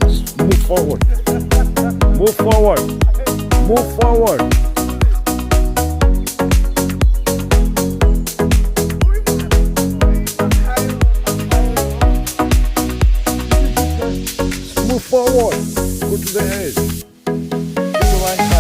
Move forward. Move forward. Move forward. Move forward. Go to the edge. Put the line tight.